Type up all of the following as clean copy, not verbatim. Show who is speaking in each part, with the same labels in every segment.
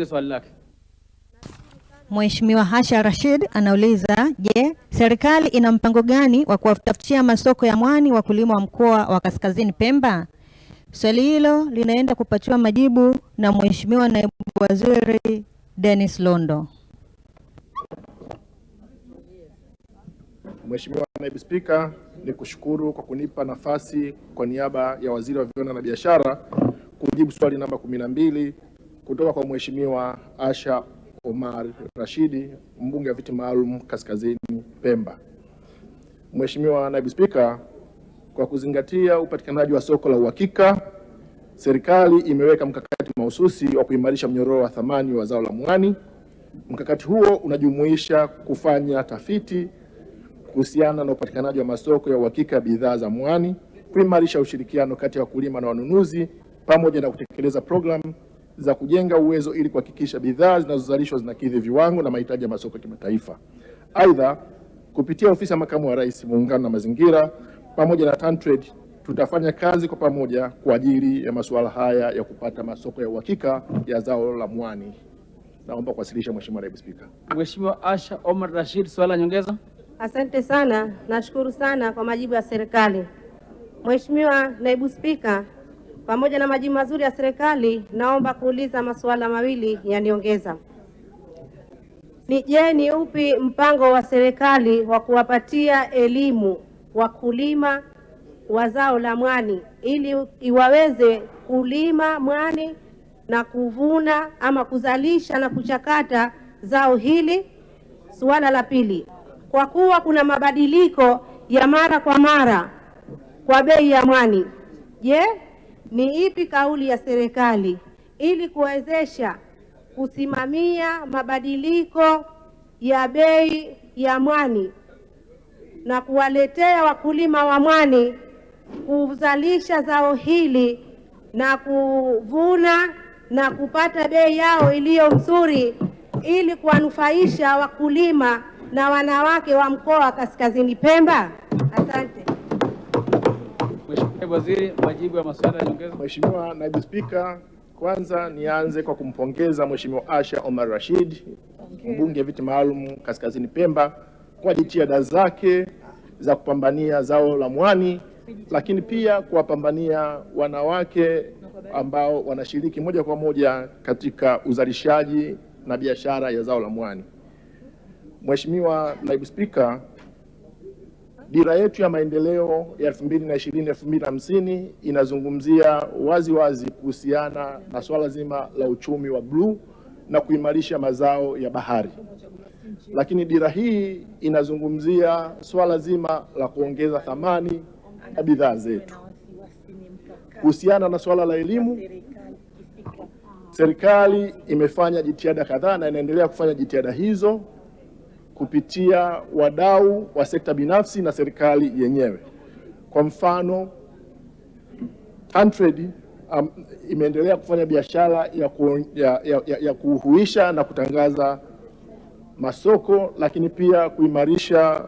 Speaker 1: Swali lake.
Speaker 2: Mheshimiwa Asha Rashid anauliza, je, serikali ina mpango gani wa kuwatafutia masoko ya mwani wakulima wa mkoa wa Kaskazini Pemba? Swali hilo linaenda kupatiwa majibu na Mheshimiwa Naibu Waziri Dennis Londo.
Speaker 3: Mheshimiwa Naibu Spika, nikushukuru kwa kunipa nafasi kwa niaba ya Waziri wa Viwanda na Biashara kujibu swali namba 12 kutoka kwa Mheshimiwa Asha Omar Rashidi, mbunge wa viti maalum Kaskazini Pemba. Mheshimiwa Naibu Spika, kwa kuzingatia upatikanaji wa soko la uhakika, serikali imeweka mkakati mahususi wa kuimarisha mnyororo wa thamani wa zao la mwani. Mkakati huo unajumuisha kufanya tafiti kuhusiana na upatikanaji wa masoko ya uhakika ya bidhaa za mwani, kuimarisha ushirikiano kati ya wakulima na wanunuzi, pamoja na kutekeleza programu za kujenga uwezo ili kuhakikisha bidhaa zinazozalishwa zinakidhi viwango na mahitaji ya masoko ya kimataifa. Aidha, kupitia ofisi ya Makamu wa Rais, Muungano na Mazingira pamoja na TanTrade, tutafanya kazi kwa pamoja kwa ajili ya masuala haya ya kupata masoko ya uhakika ya zao la mwani. Naomba kuwasilisha Mheshimiwa Naibu Spika.
Speaker 1: Mheshimiwa Asha Omar Rashid, swali la nyongeza.
Speaker 4: Asante sana, nashukuru sana kwa majibu ya serikali. Mheshimiwa Naibu Spika, pamoja na majibu mazuri ya serikali, naomba kuuliza masuala mawili ya nyongeza. Ni upi mpango wa serikali wa kuwapatia elimu wakulima wa zao la mwani ili iwaweze kulima mwani na kuvuna ama kuzalisha na kuchakata zao hili? Suala la pili, kwa kuwa kuna mabadiliko ya mara kwa mara kwa bei ya mwani, je, ni ipi kauli ya serikali ili kuwezesha kusimamia mabadiliko ya bei ya mwani na kuwaletea wakulima wa mwani kuzalisha zao hili na kuvuna na kupata bei yao iliyo nzuri ili kuwanufaisha wakulima na wanawake wa mkoa wa Kaskazini Pemba? Asante.
Speaker 1: Mheshimiwa Waziri, majibu ya maswali ya nyongeza.
Speaker 3: Mheshimiwa Naibu Spika, kwanza nianze kwa kumpongeza Mheshimiwa Asha Omar Rashid, mbunge wa viti maalum Kaskazini Pemba, kwa jitihada zake za kupambania zao la mwani, lakini pia kuwapambania wanawake ambao wanashiriki moja kwa moja katika uzalishaji na biashara ya zao la mwani. Mheshimiwa Naibu Spika, dira yetu ya maendeleo ya 2020-2050 inazungumzia wazi kuhusiana na swala zima la uchumi wa bluu na kuimarisha mazao ya bahari. Lakini dira hii inazungumzia swala zima la kuongeza thamani ya bidhaa zetu. Kuhusiana na swala la elimu, serikali imefanya jitihada kadhaa na inaendelea kufanya jitihada hizo kupitia wadau wa sekta binafsi na serikali yenyewe. Kwa mfano, TanTrade imeendelea kufanya biashara ya kuhuisha na kutangaza masoko, lakini pia kuimarisha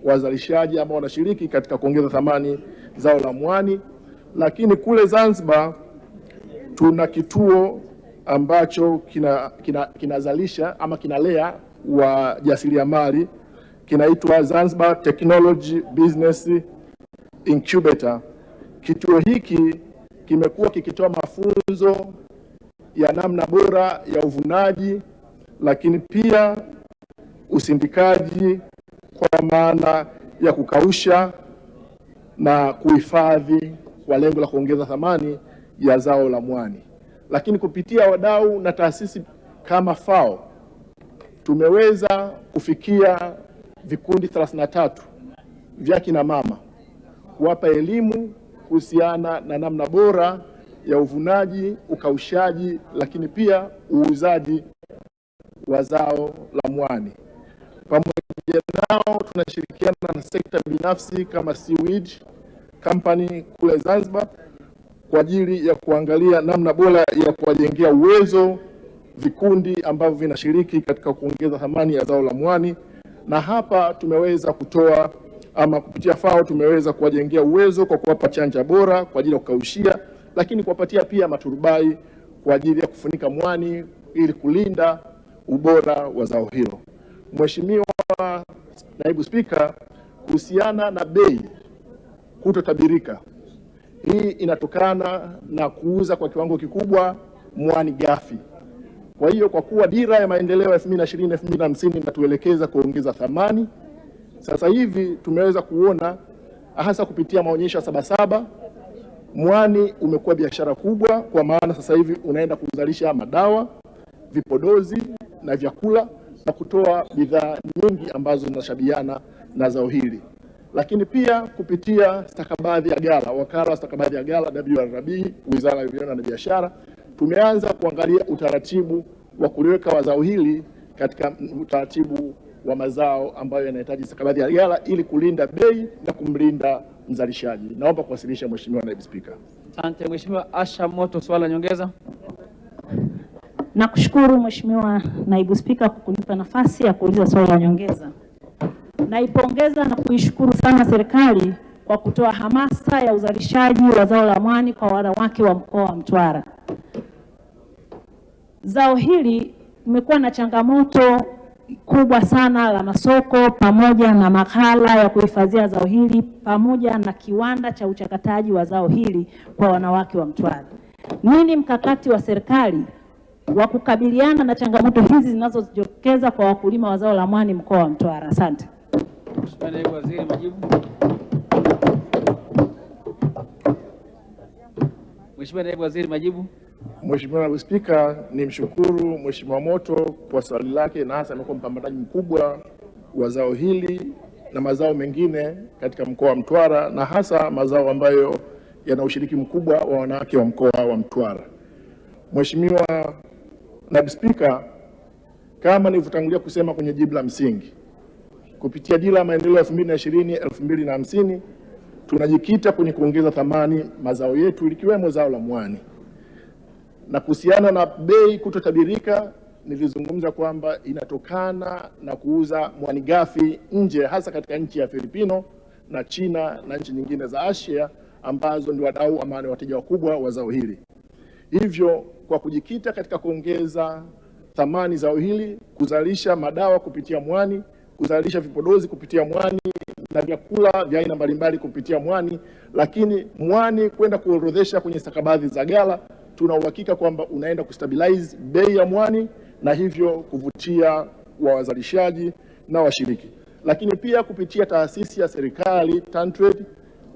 Speaker 3: wazalishaji ambao wanashiriki katika kuongeza thamani zao la mwani. Lakini kule Zanzibar tuna kituo ambacho kinazalisha ama kinalea wa jasiriamali, kinaitwa Zanzibar Technology Business Incubator. Kituo hiki kimekuwa kikitoa mafunzo ya namna bora ya uvunaji, lakini pia usindikaji kwa maana ya kukausha na kuhifadhi kwa lengo la kuongeza thamani ya zao la mwani. Lakini kupitia wadau na taasisi kama FAO tumeweza kufikia vikundi 33 vya kina mama kuwapa elimu kuhusiana na namna bora ya uvunaji, ukaushaji, lakini pia uuzaji wa zao la mwani. Pamoja nao tunashirikiana na sekta binafsi kama Seaweed Company kule Zanzibar kwa ajili ya kuangalia namna bora ya kuwajengea uwezo vikundi ambavyo vinashiriki katika kuongeza thamani ya zao la mwani. Na hapa tumeweza kutoa ama kupitia FAO tumeweza kuwajengea uwezo kwa kuwapa chanja bora kwa ajili ya kukaushia, lakini kuwapatia pia maturubai kwa ajili ya kufunika mwani ili kulinda ubora wa zao hilo. Mheshimiwa Naibu Spika, kuhusiana na bei kutotabirika, hii inatokana na kuuza kwa kiwango kikubwa mwani ghafi. Kwa hiyo kwa kuwa dira ya maendeleo ya 2020-2050 inatuelekeza kuongeza thamani, sasa hivi tumeweza kuona hasa kupitia maonyesho ya Sabasaba, mwani umekuwa biashara kubwa, kwa maana sasa hivi unaenda kuzalisha madawa, vipodozi na vyakula na kutoa bidhaa nyingi ambazo zinashabiana na zao hili. Lakini pia kupitia stakabadhi ya ghala, wakala wa stakabadhi ya ghala WRB, Wizara ya Viwanda na Biashara, tumeanza kuangalia utaratibu wa kuliweka zao hili katika utaratibu wa mazao ambayo yanahitaji stakabadhi ya ghala ili kulinda bei na kumlinda mzalishaji. Naomba kuwasilisha Mheshimiwa Naibu Spika.
Speaker 1: Asante. Mheshimiwa Asha Moto, swala nyongeza.
Speaker 5: Nakushukuru Mheshimiwa Naibu Spika kwa kunipa nafasi ya kuuliza swali la nyongeza. Naipongeza na kuishukuru sana serikali kwa kutoa hamasa ya uzalishaji wa zao la mwani kwa wanawake wa mkoa wa Mtwara. Zao hili limekuwa na changamoto kubwa sana la masoko pamoja na maghala ya kuhifadhia zao hili pamoja na kiwanda cha uchakataji wa zao hili kwa wanawake wa Mtwara. Nini mkakati wa serikali wa kukabiliana na changamoto hizi zinazojitokeza kwa wakulima wa zao la mwani mkoa wa Mtwara? Asante.
Speaker 1: Mheshimiwa Naibu Waziri, majibu. Mheshimiwa Naibu Waziri, majibu.
Speaker 3: Mheshimiwa Naibu Spika, nimshukuru Mheshimiwa Moto kwa swali lake, na hasa amekuwa mpambanaji mkubwa wa zao hili na mazao mengine katika mkoa wa Mtwara, na hasa mazao ambayo yana ushiriki mkubwa wa wanawake wa mkoa wa Mtwara. Mheshimiwa Naibu Spika, kama nilivyotangulia kusema kwenye jibu la msingi, kupitia dira ya maendeleo ya 2020-2050 tunajikita kwenye kuongeza thamani mazao yetu likiwemo zao la mwani. Na kuhusiana na bei kutotabirika, nilizungumza kwamba inatokana na kuuza mwani ghafi nje, hasa katika nchi ya Filipino na China na nchi nyingine za Asia ambazo ndio wadau ama ni wateja wakubwa wa zao hili. Hivyo kwa kujikita katika kuongeza thamani zao hili, kuzalisha madawa kupitia mwani, kuzalisha vipodozi kupitia mwani na vyakula vya aina mbalimbali kupitia mwani, lakini mwani kwenda kuorodhesha kwenye stakabadhi za ghala, tuna uhakika kwamba unaenda kustabilize bei ya mwani na hivyo kuvutia wazalishaji na washiriki. Lakini pia kupitia taasisi ya serikali TanTrade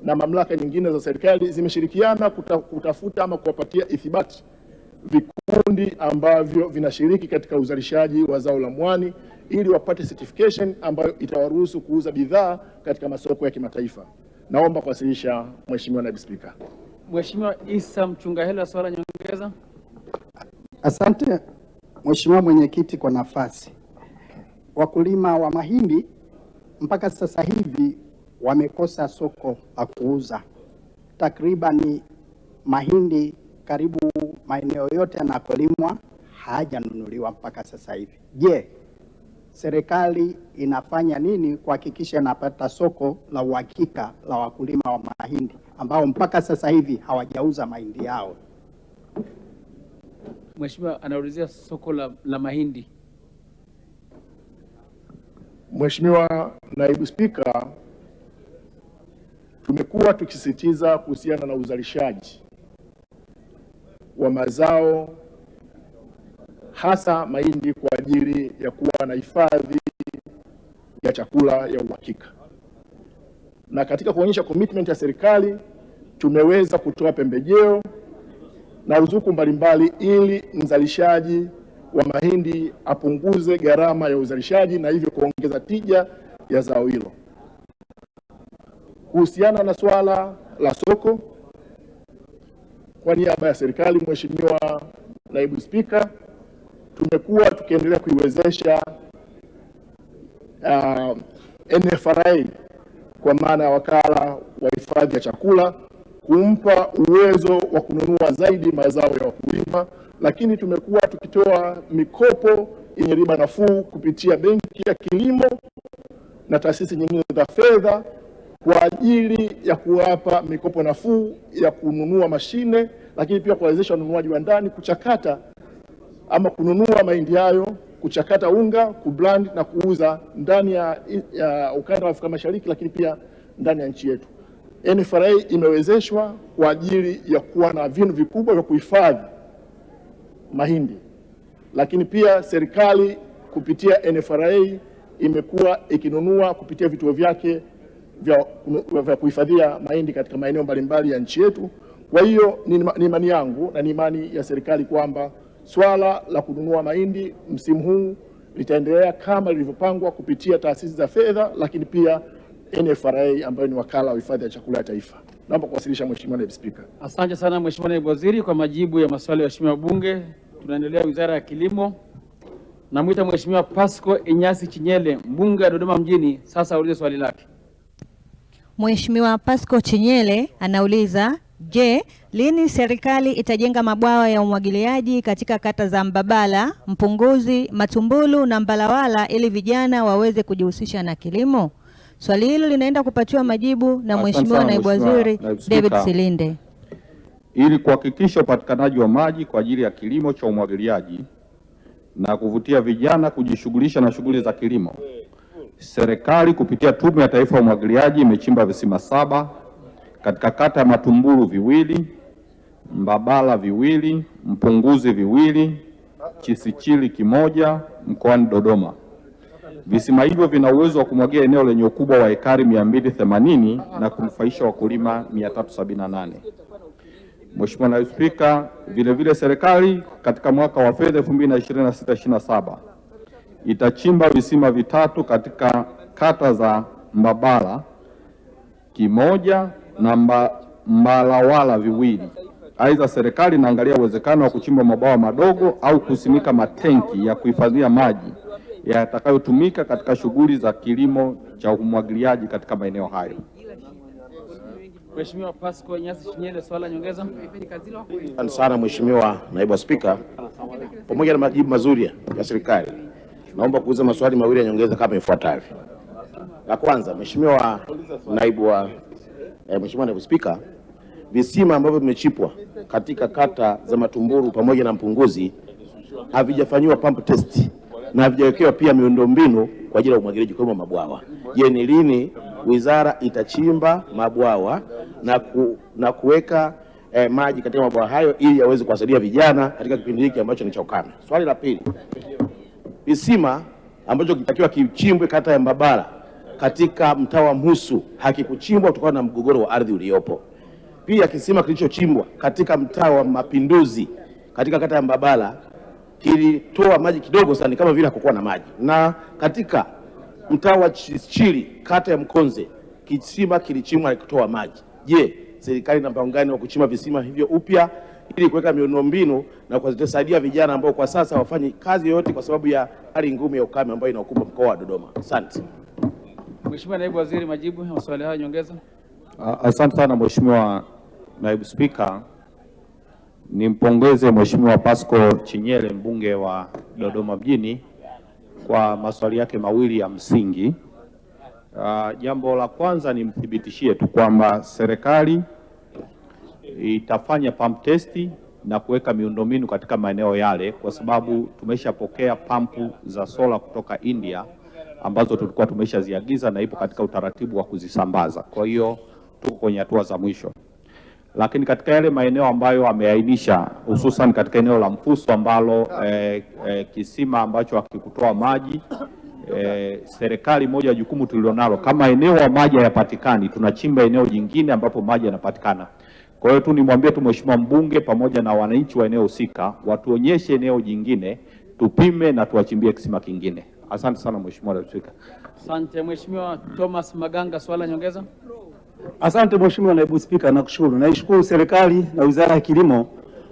Speaker 3: na mamlaka nyingine za serikali zimeshirikiana kutafuta ama kuwapatia ithibati vikundi ambavyo vinashiriki katika uzalishaji wa zao la mwani ili wapate certification ambayo itawaruhusu kuuza bidhaa katika masoko ya kimataifa. Naomba kuwasilisha Mheshimiwa Naibu Spika.
Speaker 1: Mheshimiwa Isa Mchungahela, swala nyongeza.
Speaker 6: Asante Mheshimiwa Mwenyekiti kwa nafasi. Wakulima wa mahindi mpaka sasa hivi wamekosa soko la kuuza. Takriban mahindi karibu maeneo yote yanakolimwa hayajanunuliwa mpaka sasa hivi. Je, serikali inafanya nini kuhakikisha inapata soko la uhakika la wakulima wa mahindi ambao mpaka sasa hivi hawajauza mahindi yao?
Speaker 1: Mheshimiwa anaulizia soko la mahindi.
Speaker 3: Mheshimiwa Naibu Spika, tumekuwa tukisisitiza kuhusiana na uzalishaji wa mazao hasa mahindi kwa ajili ya kuwa na hifadhi ya chakula ya uhakika. Na katika kuonyesha commitment ya serikali, tumeweza kutoa pembejeo na ruzuku mbalimbali ili mzalishaji wa mahindi apunguze gharama ya uzalishaji na hivyo kuongeza tija ya zao hilo. Kuhusiana na swala la soko, kwa niaba ya serikali, Mheshimiwa Naibu Spika, tumekuwa tukiendelea kuiwezesha NFRA kwa maana ya wakala wa hifadhi ya chakula kumpa uwezo wa kununua zaidi mazao ya wakulima, lakini tumekuwa tukitoa mikopo yenye riba nafuu kupitia Benki ya Kilimo na taasisi nyingine za fedha kwa ajili ya kuwapa mikopo nafuu ya kununua mashine lakini pia kuwawezesha wanunuaji wa ndani kuchakata ama kununua mahindi hayo, kuchakata unga, kublend na kuuza ndani ya ukanda wa Afrika Mashariki, lakini pia ndani ya nchi yetu. NFRA imewezeshwa kwa ajili ya kuwa na vinu vikubwa vya kuhifadhi mahindi, lakini pia serikali kupitia NFRA imekuwa ikinunua kupitia vituo vyake vya kuhifadhia mahindi katika maeneo mbalimbali ya nchi yetu. Kwa hiyo ni imani yangu na ni imani ya serikali kwamba swala la kununua mahindi msimu huu litaendelea kama lilivyopangwa kupitia taasisi za fedha, lakini pia NFRA ambayo ni wakala wa hifadhi ya chakula ya taifa. Naomba kuwasilisha Mheshimiwa Naibu Spika.
Speaker 1: Asante sana Mheshimiwa Naibu Waziri kwa majibu ya maswali ya Waheshimiwa wabunge. Tunaendelea Wizara ya Kilimo. Namwita Mheshimiwa Pasco Inyasi Chinyele, mbunge wa Dodoma mjini, sasa aulize swali lake.
Speaker 2: Mheshimiwa Pasco Chinyele anauliza, je, lini serikali itajenga mabwawa ya umwagiliaji katika kata za Mbabala, Mpunguzi, Matumbulu na Mbalawala ili vijana waweze kujihusisha na kilimo? Swali hilo linaenda kupatiwa majibu na Mheshimiwa Naibu Waziri David Silinde.
Speaker 7: Ili kuhakikisha upatikanaji wa maji kwa ajili ya kilimo cha umwagiliaji na kuvutia vijana kujishughulisha na shughuli za kilimo, serikali kupitia Tume ya Taifa ya Umwagiliaji imechimba visima 7 katika kata ya Matumbulu 2, Mbabala 2, Mpunguzi 2, Chisichili 1 mkoani Dodoma. Visima hivyo vina uwezo wa kumwagia eneo lenye ukubwa wa ekari 280 na kunufaisha wakulima 378. Mheshimiwa Naibu Spika, vile serikali katika mwaka wa fedha 2026/27 itachimba visima 3 katika kata za Mbabala 1 na Mbalawala 2. Aidha, serikali inaangalia uwezekano wa kuchimba mabwawa madogo au kusimika matenki ya kuhifadhia maji yatakayotumika katika shughuli za kilimo cha umwagiliaji katika maeneo hayo.
Speaker 1: Mheshimiwa Pasco Inyasi Chinyele, swala nyongeza.
Speaker 8: Asante sana Mheshimiwa Naibu Spika, pamoja na majibu mazuri ya serikali, naomba kuuliza maswali mawili ya nyongeza kama ifuatavyo. La kwanza, Mheshimiwa Naibu Spika, visima ambavyo vimechipwa katika kata za Matumbulu pamoja na Mpunguzi havijafanywa pump test na havijawekewa pia miundombinu kwa ajili ya umwagiliaji kwa mabwawa. Je, ni lini wizara itachimba mabwawa na kuweka maji katika mabwawa hayo ili yaweze kuwasaidia vijana katika kipindi hiki ambacho ni cha ukame? Swali la pili, visima ambacho kitakiwa kichimbwe kata ya Mbabala katika mtaa wa Mhusu hakikuchimbwa kutokana na mgogoro wa ardhi uliopo. Pia kisima kilichochimbwa katika mtaa wa Mapinduzi katika kata ya Mbabala kilitoa maji kidogo sana, kama vile hakukuwa na maji. Na katika mtaa wa Chili kata ya Mkonze kisima kilichimbwa kutoa maji. Je, serikali ina mpango gani wa kuchimba visima hivyo upya ili kuweka miundombinu na kuwasaidia vijana ambao kwa sasa hawafanyi kazi yoyote kwa sababu ya hali ngumu ya ukame ambayo inaokumba mkoa wa Dodoma? Asante.
Speaker 1: Mheshimiwa Naibu Waziri, majibu ya maswali hayo nyongeza.
Speaker 7: Asante sana Mheshimiwa Naibu Spika. Nimpongeze Mheshimiwa Pasco Chinyele, mbunge wa Dodoma mjini, kwa maswali yake mawili ya msingi. Jambo la kwanza, nimthibitishie tu kwamba serikali itafanya pump testi na kuweka miundombinu katika maeneo yale, kwa sababu tumeshapokea pampu za sola kutoka India ambazo tulikuwa tumeshaziagiza na ipo katika utaratibu wa kuzisambaza. Kwa hiyo tuko kwenye hatua za mwisho. Lakini katika yale maeneo ambayo ameainisha, hususan katika eneo la Mfuso ambalo kisima ambacho hakikutoa maji, serikali moja ya jukumu tulilonalo, kama eneo la maji hayapatikani, tunachimba eneo jingine ambapo maji yanapatikana. Kwa hiyo tu nimwambie tu Mheshimiwa mbunge pamoja na wananchi wa eneo husika watuonyeshe eneo jingine, tupime na tuwachimbie kisima kingine. Asante sana Mheshimiwa Naibu Spika.
Speaker 1: Asante. Mheshimiwa Thomas Maganga, swala nyongeza.
Speaker 9: Asante Mheshimiwa Naibu Spika, nakushukuru. Naishukuru serikali na Wizara ya Kilimo,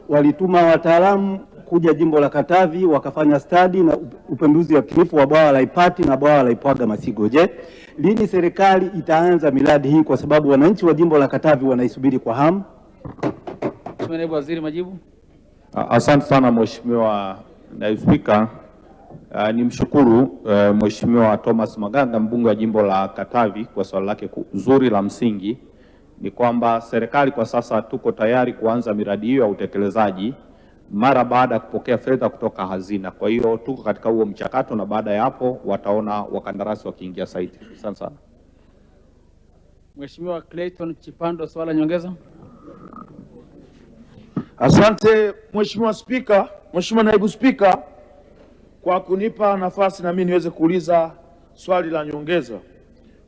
Speaker 9: walituma wataalamu kuja jimbo la Katavi wakafanya stadi na upembuzi wa kinifu wa bwawa la Ipati na bwawa la Ipwaga Masigo. Je, lini serikali itaanza miradi hii, kwa sababu wananchi wa jimbo la Katavi wanaisubiri kwa hamu?
Speaker 1: Mheshimiwa Naibu Waziri, majibu.
Speaker 7: Asante sana Mheshimiwa Naibu Spika. Nimshukuru Mheshimiwa Thomas Maganga, mbunge wa jimbo la Katavi, kwa swali lake zuri la msingi. ni kwamba serikali kwa sasa tuko tayari kuanza miradi hiyo ya utekelezaji mara baada ya kupokea fedha kutoka hazina. Kwa hiyo tuko katika huo mchakato, na baada ya hapo wataona wakandarasi wakiingia site. Asante sana.
Speaker 1: Mheshimiwa Clayton Chipando, swala nyongeza.
Speaker 10: Asante Mheshimiwa Spika, Mheshimiwa Naibu Spika, kwa kunipa nafasi na mimi niweze kuuliza swali la nyongeza.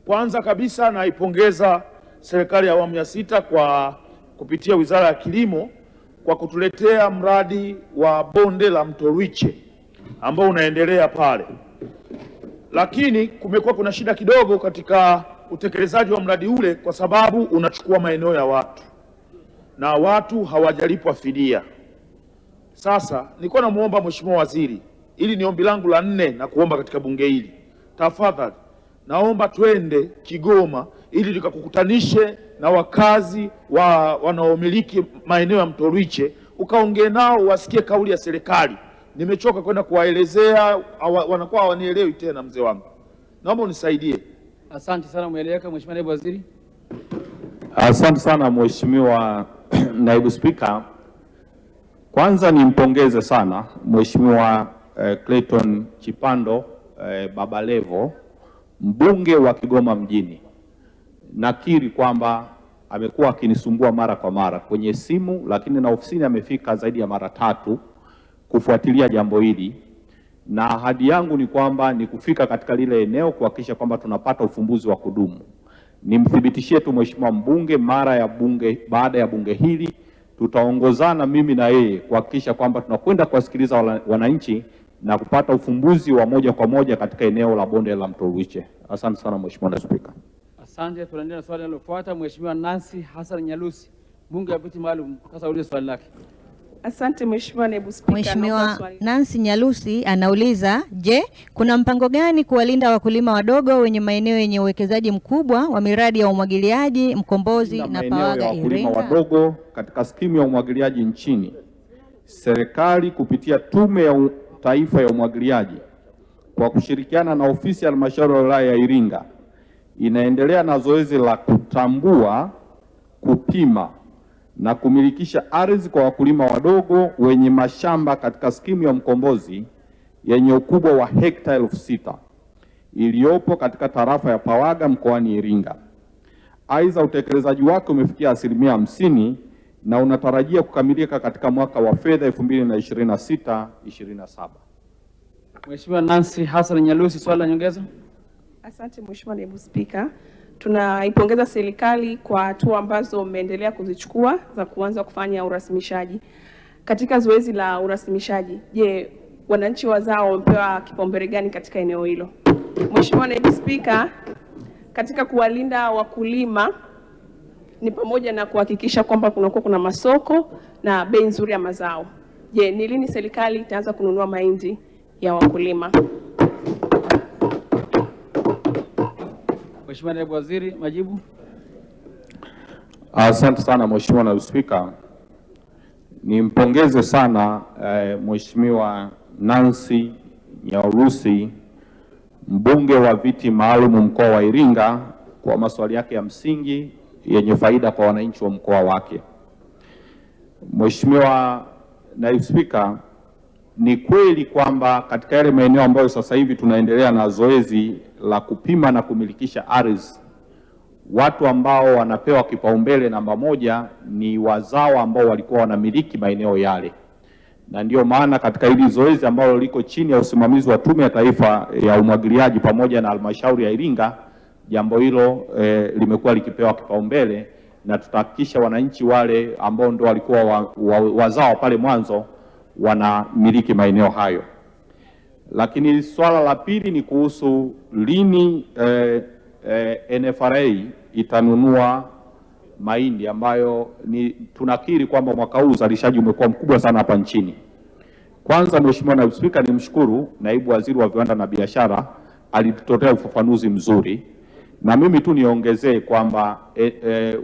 Speaker 10: Kwanza kabisa naipongeza serikali ya awamu ya sita kwa kupitia Wizara ya Kilimo kwa kutuletea mradi wa bonde la Mto Rwiche ambao unaendelea pale, lakini kumekuwa kuna shida kidogo katika utekelezaji wa mradi ule kwa sababu unachukua maeneo ya watu na watu hawajalipwa fidia. Sasa nilikuwa namuomba Mheshimiwa Waziri, ili ni ombi langu la 4 na kuomba katika bunge hili, tafadhali naomba twende Kigoma ili tukakukutanishe na wakazi wanaomiliki maeneo ya Mto Rwiche, ukaongee nao wasikie kauli ya serikali. Nimechoka kwenda kuwaelezea, wanakuwa hawanielewi tena. Mzee wangu, naomba unisaidie.
Speaker 1: Asante sana, umeeleweka. Mheshimiwa Naibu Waziri.
Speaker 7: Asante sana Mheshimiwa Naibu Spika. Kwanza nimpongeze sana Mheshimiwa Clayton Chipando Baba Levo, mbunge wa Kigoma mjini. Nakiri kwamba amekuwa akinisumbua mara kwa mara kwenye simu, lakini na ofisini amefika zaidi ya mara 3 kufuatilia jambo hili, na ahadi yangu ni kwamba ni kufika katika lile eneo kuhakikisha kwamba tunapata ufumbuzi wa kudumu. Nimthibitishie tu Mheshimiwa mbunge, baada ya bunge hili tutaongozana mimi na yeye kuhakikisha kwamba tunakwenda kuwasikiliza wananchi na kupata ufumbuzi wa moja kwa moja katika eneo la bonde la Mto Rwiche. Asante sana Mheshimiwa Spika.
Speaker 1: Asante. Tunaendelea na swali linalofuata. Mheshimiwa Nancy Hassan Nyalusi, mbunge wa viti maalum, sasa ulize swali lake.
Speaker 11: Asante Mheshimiwa Naibu Spika.
Speaker 2: Mheshimiwa Nancy Nyalusi anauliza, je, kuna mpango gani kuwalinda wakulima wadogo wenye maeneo yenye uwekezaji mkubwa wa miradi ya umwagiliaji Mkombozi na Pawaga Iringa?
Speaker 7: Wakulima wadogo katika skimu ya umwagiliaji nchini, serikali kupitia Tume ya Taifa ya Umwagiliaji kwa kushirikiana na ofisi ya halmashauri ya wilaya ya Iringa inaendelea na zoezi la kutambua, kupima na kumilikisha ardhi kwa wakulima wadogo wenye mashamba katika skimu ya Mkombozi yenye ukubwa wa hekta 6,000 iliyopo katika tarafa ya Pawaga mkoani Iringa. Aidha, utekelezaji wake umefikia 50% na unatarajia kukamilika katika mwaka wa fedha 2026/27.
Speaker 1: Mheshimiwa Nancy Hassan Nyalusi, swali la nyongeza.
Speaker 11: Asante Mheshimiwa Naibu Spika. Tunaipongeza serikali kwa hatua ambazo mmeendelea kuzichukua za kuanza kufanya urasimishaji. Katika zoezi la urasimishaji, je, wananchi wazao wamepewa kipaumbele gani katika eneo hilo? Mheshimiwa Naibu Spika, katika kuwalinda wakulima ni pamoja na kuhakikisha kwamba kuna masoko na bei nzuri ya mazao. Je, ni lini serikali itaanza kununua mahindi ya wakulima?
Speaker 1: Mheshimiwa Naibu Waziri, majibu.
Speaker 7: Asante sana Mheshimiwa Naibu Spika. Nimpongeze sana Mheshimiwa Nancy Nyalusi, mbunge wa viti maalum mkoa wa Iringa, kwa maswali yake ya msingi yenye faida kwa wananchi wa mkoa wake. Mheshimiwa Naibu Spika, ni kweli kwamba katika yale maeneo ambayo sasa hivi tunaendelea na zoezi la kupima na kumilikisha ardhi, watu ambao wanapewa kipaumbele namba 1 ni wazao ambao walikuwa wanamiliki maeneo yale, na ndio maana katika hili zoezi ambalo liko chini ya usimamizi wa Tume ya Taifa ya Umwagiliaji pamoja na halmashauri ya Iringa, jambo hilo limekuwa likipewa kipaumbele, na tutahakikisha wananchi wale ambao ndio walikuwa wazao pale mwanzo wanamiliki maeneo hayo. Lakini swala la pili ni kuhusu lini NFRA itanunua mahindi, ambayo tunakiri kwamba mwaka huu uzalishaji umekuwa mkubwa sana hapa nchini. Kwanza Mheshimiwa Naibu Spika, nimshukuru Naibu Waziri wa Viwanda na Biashara, alitutolea ufafanuzi mzuri, na mimi tu niongezee kwamba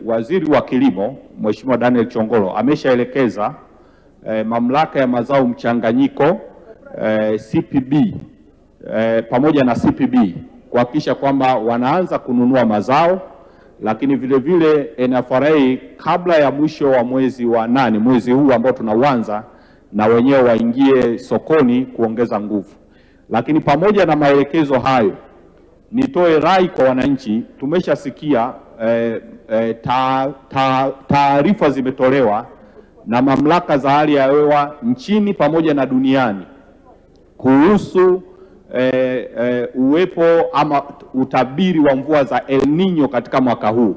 Speaker 7: Waziri wa Kilimo Mheshimiwa Daniel Chongolo ameshaelekeza mamlaka ya mazao mchanganyiko CPB pamoja na CPB kuhakikisha kwamba wanaanza kununua mazao lakini vile vile NFRA kabla ya mwisho wa mwezi wa 8, mwezi huu ambao tunauanza, na wenyewe waingie sokoni kuongeza nguvu. Lakini pamoja na maelekezo hayo, nitoe rai kwa wananchi. Tumeshasikia taarifa zimetolewa na mamlaka za hali ya hewa nchini pamoja na duniani kuhusu uwepo ama utabiri wa mvua za El Nino katika mwaka huu.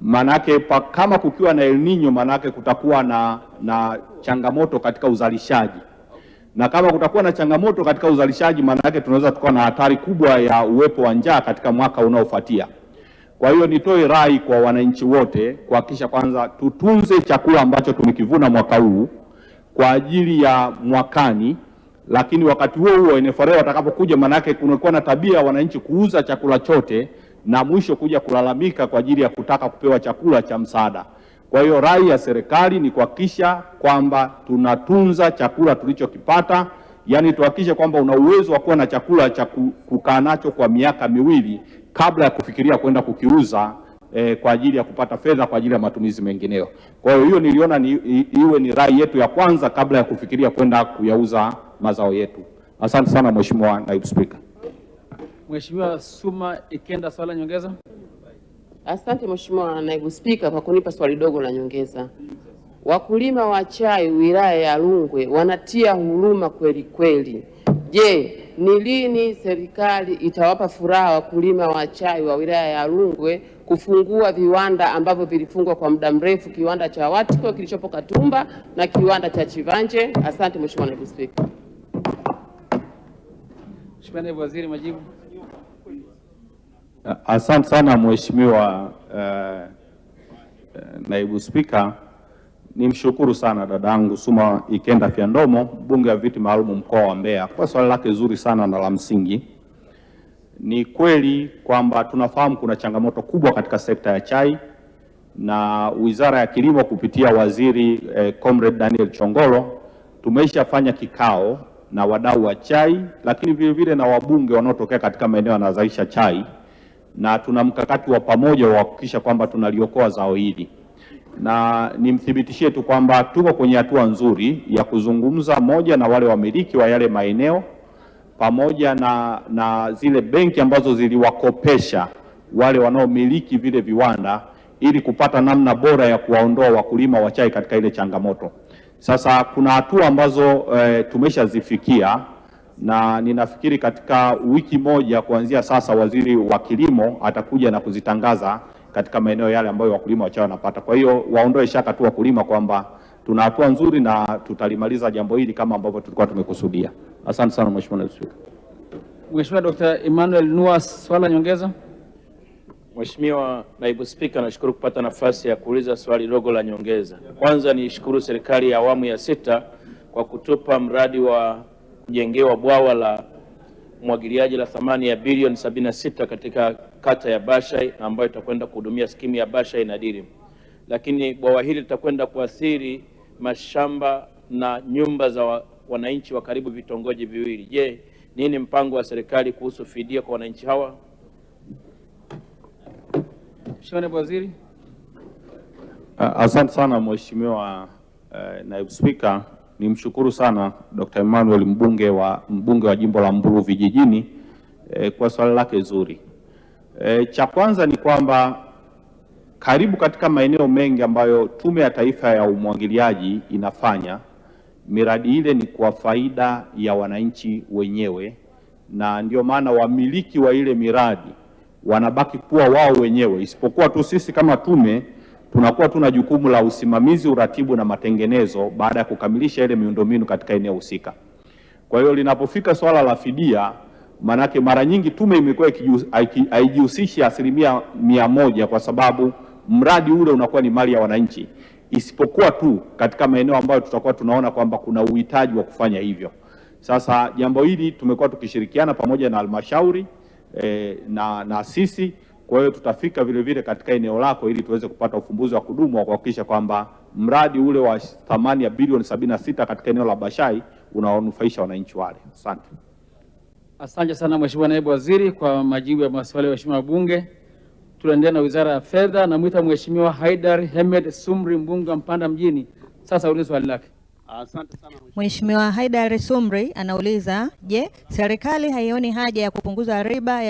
Speaker 7: Manake kama kukiwa na El Nino, manake kutakuwa na changamoto katika uzalishaji, na kama kutakuwa na changamoto katika uzalishaji, manake tunaweza tukawa na hatari kubwa ya uwepo wa njaa katika mwaka unaofuatia. Kwa hiyo nitoe rai kwa wananchi wote kuhakikisha kwanza tutunze chakula ambacho tumekivuna mwaka huu kwa ajili ya mwakani, lakini wakati huo huo NFRA watakapokuja, manake kunakuwa na tabia wananchi kuuza chakula chote na mwisho kuja kulalamika kwa ajili ya kutaka kupewa chakula cha msaada. Kwa hiyo rai ya serikali ni kuhakikisha kwamba tunatunza chakula tulichokipata, yani tuhakikishe kwamba una uwezo wa kuwa na chakula cha kukaa nacho kwa miaka miwili kabla ya kufikiria kwenda kukiuza kwa ajili ya kupata fedha kwa ajili ya matumizi mengineyo. Kwa hiyo niliona iwe ni rai yetu ya kwanza kabla ya kufikiria kwenda kuyauza mazao yetu. Asante sana Mheshimiwa Naibu Spika.
Speaker 1: Mheshimiwa Suma Ikenda, swali la nyongeza.
Speaker 12: Asante Mheshimiwa Naibu Spika kwa kunipa swali dogo la nyongeza. Wakulima wa chai wilaya ya Rungwe wanatia huruma kweli kweli. Je, ni lini serikali itawapa furaha wakulima wa chai wa wilaya ya Rungwe kufungua viwanda ambavyo vilifungwa kwa muda mrefu, kiwanda cha Watiko kilichopo Katumba na kiwanda cha Chivanje? Asante Mheshimiwa Naibu Spika.
Speaker 1: Mheshimiwa Naibu Waziri, majibu.
Speaker 7: Asante sana Mheshimiwa Naibu Spika. Nimshukuru sana dadangu Suma Ikenda Fyandomo, mbunge wa viti maalum mkoa wa Mbeya, kwa swali lake zuri sana na la msingi. Ni kweli kwamba tunafahamu kuna changamoto kubwa katika sekta ya chai, na Wizara ya Kilimo kupitia Waziri Comrade Daniel Chongolo tumeshafanya kikao na wadau wa chai, lakini vile vile na wabunge wanaotokea katika maeneo yanayozalisha chai, na tuna mkakati wa pamoja wa kuhakikisha kwamba tunaliokoa zao hili. Na nimthibitishie tu kwamba tuko kwenye hatua nzuri ya kuzungumza moja na wale wamiliki wa yale maeneo pamoja na zile benki ambazo ziliwakopesha wale wanaomiliki vile viwanda, ili kupata namna bora ya kuwaondoa wakulima wa chai katika ile changamoto. Sasa kuna hatua ambazo tumeshazifikia, na ninafikiri katika wiki moja kuanzia sasa Waziri wa Kilimo atakuja na kuzitangaza katika maeneo yale ambayo wakulima wa chai wanapata. Kwa hiyo waondoe shaka tu wakulima kwamba tuna hatua nzuri na tutalimaliza jambo hili kama ambavyo tulikuwa tumekusudia. Asante sana Mheshimiwa Naibu Spika.
Speaker 1: Mheshimiwa Dr. Emmanuel Nuas, swali la nyongeza.
Speaker 13: Mheshimiwa Naibu Spika, nashukuru kupata nafasi ya kuuliza swali dogo la nyongeza. Kwanza nishukuru serikali ya awamu ya 6 kwa kutupa mradi wa kujengewa bwawa la umwagiliaji la thamani ya bilioni 76 katika kata ya Bashai, ambayo itakwenda kuhudumia skimu ya Bashai na Dirim. Lakini bwawa hili litakwenda kuathiri mashamba na nyumba za wananchi wa karibu vitongoji viwili. Je, nini mpango wa serikali kuhusu fidia kwa wananchi hawa?
Speaker 1: Mheshimiwa Naibu Waziri.
Speaker 7: Asante sana Mheshimiwa Naibu Spika. Nimshukuru sana Dr. Emmanuel mbunge wa jimbo la Mbulu vijijini kwa swali lake zuri. Cha kwanza ni kwamba karibu katika maeneo mengi ambayo Tume ya Taifa ya Umwagiliaji inafanya, miradi ile ni kwa faida ya wananchi wenyewe, na ndio maana wamiliki wa ile miradi wanabaki kuwa wao wenyewe, isipokuwa tu sisi kama tume tunakuwa tuna jukumu la usimamizi, uratibu na matengenezo baada ya kukamilisha ile miundombinu katika eneo husika. Kwa hiyo linapofika swala la fidia, manake mara nyingi tume imekuwa haijihusishi 100% kwa sababu mradi ule unakuwa ni mali ya wananchi, isipokuwa tu katika maeneo ambayo tutakuwa tunaona kwamba kuna uhitaji wa kufanya hivyo. Sasa jambo hili tumekuwa tukishirikiana pamoja na halmashauri na sisi. Kwa hiyo tutafika vile vile katika eneo lako ili tuweze kupata ufumbuzi wa kudumu wa kuhakikisha kwamba mradi ule wa thamani ya bilioni 76 katika eneo la Bashai unawanufaisha wananchi wale. Asante.
Speaker 1: Asante sana Mheshimiwa Naibu Waziri kwa majibu ya maswali ya Mheshimiwa Bunge. Tunaendelea na Wizara ya Fedha. Namwita Mheshimiwa Haidar Hemed Sumri, mbunge wa Mpanda mjini, sasa aulize swali lake.
Speaker 14: Asante sana
Speaker 2: Mheshimiwa Haidar Sumri anauliza, je, serikali haioni haja ya kupunguza riba ya